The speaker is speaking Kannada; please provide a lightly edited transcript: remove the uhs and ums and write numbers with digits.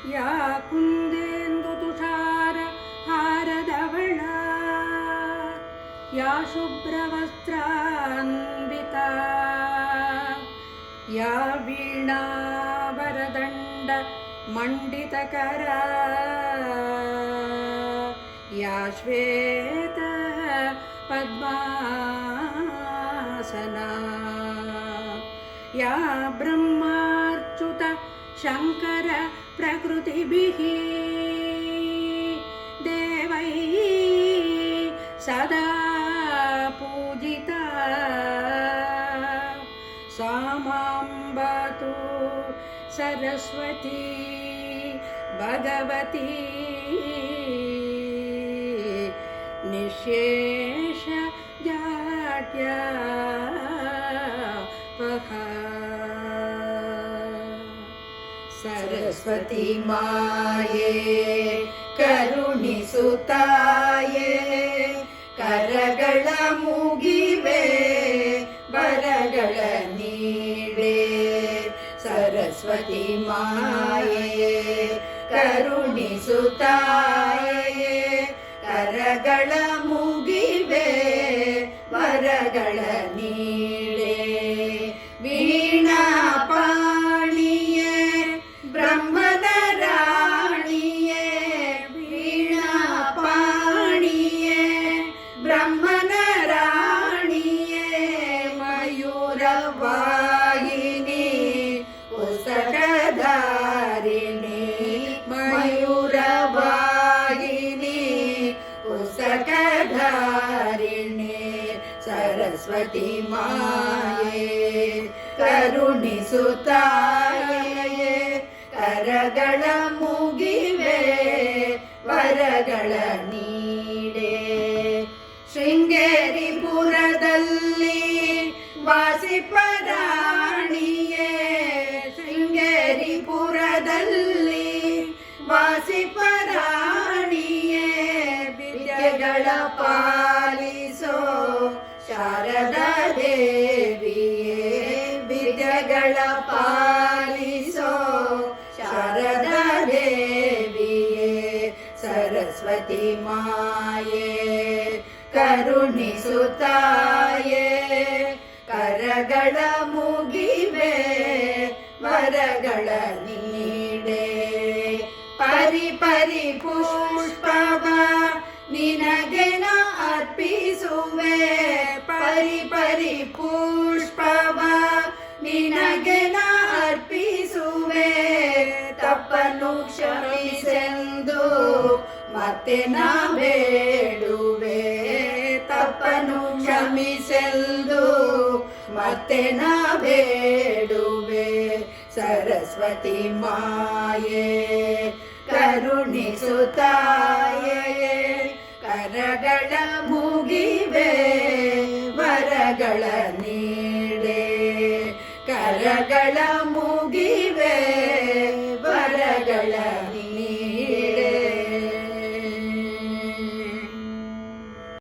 ಯಾ ಕುಂದೇಂದು ತುಷಾರ ಹಾರದವಳ ಯಾ ಶುಭ್ರವಸ್ತ್ರಾನ್ವಿತ ಯಾ ವೀಣಾವರದಂಡ ಮಂಡಿತಕರ ಯಾ ಶ್ವೇತ ಪದ್ಮಾಸನ ಯಾ ಬ್ರಹ್ಮಾರ್ಚುತ ಶಂಕರ ಪ್ರಕೃತಿಭಿಃ ದೇವೈ ಸದಾ ಪೂಜಿತಾ ಸಾ ಮಾಂಬತು ಸರಸ್ವತಿ ಭಗವತಿ ನಿಶೇಷ ಜಾಡ್ಯಾಪಹ. ಸರಸ್ವತಿ ಮಾಯೆ ಕರುಣಿಸುತ್ತಾಯೆ, ಕರಗಳ ಮುಗಿವೆ ವರಗಳ ನೀಡೆ. ಸರಸ್ವತಿ ಮಾಯೆ ಕರುಣಿಸುತ್ತಾಯೆ, ಕರಗಳ ಮುಗಿವೆ ವರಗಳ ನೀಡೆ. ವೀಣಾ ಪಾಣಿಯೇ ಬ್ರಹ್ಮನ ರಾಣಿಯೇ, ವೀಣಾ ಪಾಣಿಯೇ ಬ್ರಹ್ಮನ ರಾಣಿಯೇ. ಮಯೂರವಾಹಿನಿ ಪುಸ್ತಕಧಾರಿಣಿ, ಮಯೂರವಾಹಿನಿ ಪುಸ್ತಕಧಾರಿಣಿ. ಸರಸ್ವತಿ ಮಾಯೆ ಕರುಣಿಸುತ್ತಾಯೆ, ಕರಗಳ ಮುಗಿವೆ ವರಗಳ ನೀಡೆ. ಶೃಂಗೇರಿಪುರದಲ್ಲಿ ವಾಸಿಪರಾಣಿಯೇ, ಶೃಂಗೇರಿಪುರದಲ್ಲಿ ವಾಸಿಪರಾಣಿಯೇ. ವಿದ್ಯೆಗಳ ಪಾಲಿಸೋ ಶಾರದಾ ದೇವಿಯೇ, ವಿದ್ಯೆಗಳ ಪಾಲಿಸೋ ಶಾರದಾ ದೇವಿಯೇ. ಸರಸ್ವತಿ ಮಾಯೆ ಕರುಣಿಸುತ್ತಾಯೆ, ಕರಗಳ ಮುಗಿವೆ ವರಗಳ ನೀಡೆ. ಪರಿಪರಿ ಪುಷ್ಪವ ನಿನಗೆ ನಾ ಅರ್ಪಿಸುವೆ, ಪರಿಪರಿ ಪುಷ್ಪವ ನಿನಗೆ ನಾ ಅರ್ಪಿಸುವೆ. ತಪ್ಪನ್ನು ಕ್ಷಮಿಸೆಂದು ಮತ್ತೆ ನಾ ಬೇಡುವೆ, ತಪ್ಪನ್ನು ಕ್ಷಮಿಸೆಂದು ಮತ್ತೆ ನಾ ಬೇಡುವೆ. ಸರಸ್ವತಿ ಮಾಯೆ ಕರುಣಿಸುತ್ತಾಯೆ, ಕರಗಳ ಮುಗಿವೆ ವರಗಳ ನೀಡೆ. ಕರಗಳ ಮುಗಿವೆ